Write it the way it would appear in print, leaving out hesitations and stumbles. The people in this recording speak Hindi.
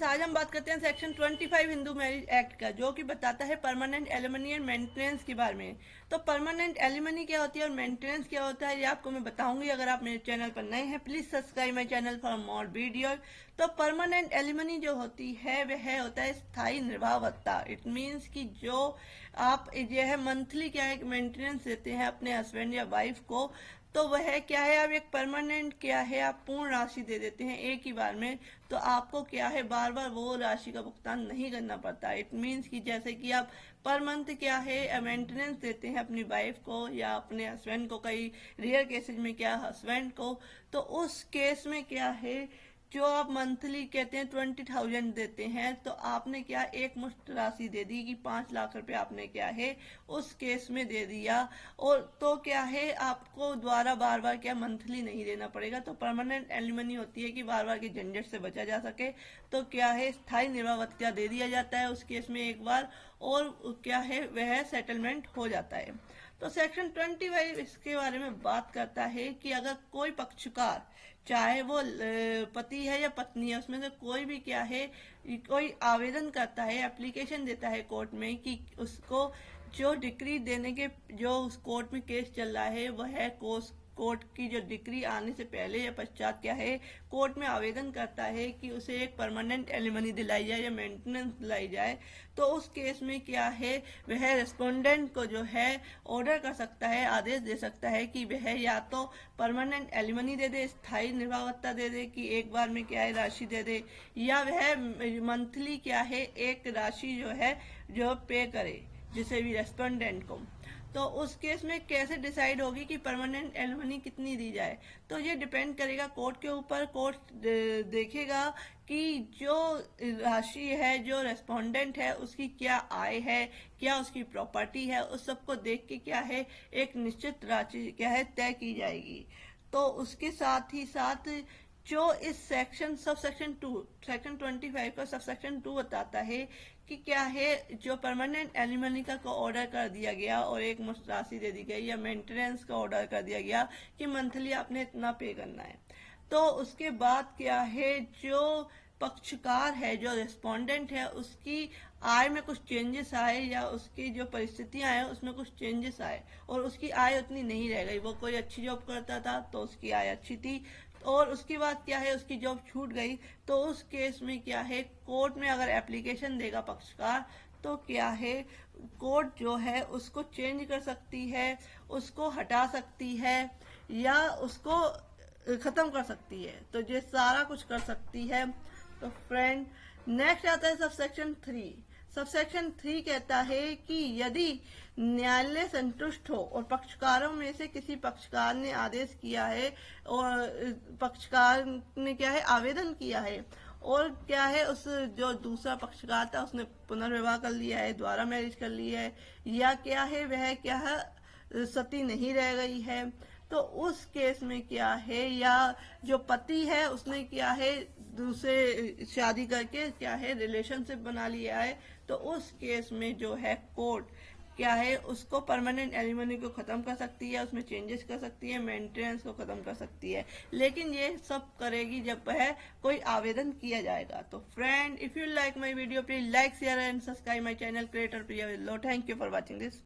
फ्रेंड्स, आज हम बात करते हैं सेक्शन 25 हिंदू मैरिज एक्ट का, जो कि बताता है परमानेंट एलिमनी एंड मेंटेनेंस के बारे में। तो परमानेंट एलिमनी क्या होती है और मेंटेनेंस क्या होता है, ये आपको मैं बताऊंगी। अगर आप मेरे चैनल पर नए हैं, please subscribe my channel for more video. तो परमानेंट एलिमनी जो होती है वह होता है स्थायी निर्वाहवत्ता। इट मीन्स कि जो आप जो है मंथली क्या है मेंटेनेंस देते हैं अपने हस्बैंड या वाइफ को, तो वह क्या है, आप एक परमानेंट क्या है आप पूर्ण राशि दे देते हैं एक ही बार में। तो आपको क्या है बार बार वो राशि का भुगतान नहीं करना पड़ता। इट मीन्स कि जैसे कि आप पर मंथ क्या है मेंटेनेंस देते हैं अपनी वाइफ को या अपने हस्बैंड को, कई रेयर केसेज में क्या हस्बैंड को, तो उस केस में क्या है जो आप मंथली कहते हैं 20,000 देते हैं, तो आपने क्या एक मुश्त राशि दे दी कि 5 लाख रुपए आपने क्या है उस केस में दे दिया। और तो क्या है आपको द्वारा बार बार क्या मंथली नहीं देना पड़ेगा। तो परमानेंट एलिमनी होती है कि बार बार के झंझट से बचा जा सके। तो क्या है स्थायी निर्वाहवत्ता दे दिया जाता है उस केस में एक बार, और क्या है वह सेटलमेंट हो जाता है। तो सेक्शन 25 इसके बारे में बात करता है कि अगर कोई पक्षकार, चाहे वो पति है या पत्नी है, उसमें से कोई भी क्या है कोई आवेदन करता है, एप्लीकेशन देता है कोर्ट में कि उसको जो डिक्री देने के जो उस कोर्ट में केस चल रहा है वह है कोर्ट की जो डिक्री आने से पहले या पश्चात क्या है कोर्ट में आवेदन करता है कि उसे एक परमानेंट एलिमनी दिलाई जाए या मेंटेनेंस दिलाई जाए, तो उस केस में क्या है वह रेस्पोंडेंट को जो है ऑर्डर कर सकता है, आदेश दे सकता है कि वह या तो परमानेंट एलिमनी दे दे, स्थायी निर्वाहवत्ता दे दे कि एक बार में क्या है राशि दे दे, या वह मंथली क्या है एक राशि जो है जो पे करे जिसे भी रेस्पोंडेंट को। तो उस केस में कैसे डिसाइड होगी कि परमानेंट एलिमनी कितनी दी जाए, तो ये डिपेंड करेगा कोर्ट के ऊपर। कोर्ट देखेगा कि जो राशि है जो रेस्पोंडेंट है उसकी क्या आय है, क्या उसकी प्रॉपर्टी है, उस सबको देख के क्या है एक निश्चित राशि क्या है तय की जाएगी। तो उसके साथ ही साथ जो इस सेक्शन सब सेक्शन 2 सेक्शन 25 का सब सेक्शन 2 बताता है कि क्या है जो परमानेंट एलिमनी का ऑर्डर कर दिया गया और एक मुश्त राशि दे दी गई, या मेंटेनेंस का ऑर्डर कर दिया गया कि मंथली आपने इतना पे करना है, तो उसके बाद क्या है जो पक्षकार है जो रेस्पोंडेंट है उसकी आय में कुछ चेंजेस आए या उसकी जो परिस्थितियां आए उसमें कुछ चेंजेस आए और उसकी आय उतनी नहीं रह गई, वो कोई अच्छी जॉब करता था तो उसकी आय अच्छी थी, और उसके बाद क्या है उसकी जॉब छूट गई, तो उस केस में क्या है कोर्ट में अगर एप्लीकेशन देगा पक्षकार, तो क्या है कोर्ट जो है उसको चेंज कर सकती है, उसको हटा सकती है या उसको खत्म कर सकती है। तो ये सारा कुछ कर सकती है। तो फ्रेंड, नेक्स्ट आता है सबसेक्शन 3। सबसेक्शन 3 कहता है कि यदि न्यायालय संतुष्ट हो और पक्षकारों में से किसी पक्षकार ने आदेश किया है और पक्षकार ने क्या है आवेदन किया है और क्या है उस जो दूसरा पक्षकार था उसने पुनर्विवाह कर लिया है, द्वारा मैरिज कर लिया है, या क्या है वह क्या है सती नहीं रह गई है, तो उस केस में क्या है, या जो पति है उसने क्या है दूसरे शादी करके क्या है रिलेशनशिप बना लिया है, तो उस केस में जो है कोर्ट क्या है उसको परमानेंट एलिमनी को खत्म कर सकती है, उसमें चेंजेस कर सकती है, मेंटेनेंस को खत्म कर सकती है, लेकिन ये सब करेगी जब वह कोई आवेदन किया जाएगा। तो friend, if you like my video please like share and subscribe my channel creator Priya willow. Thank you for watching this.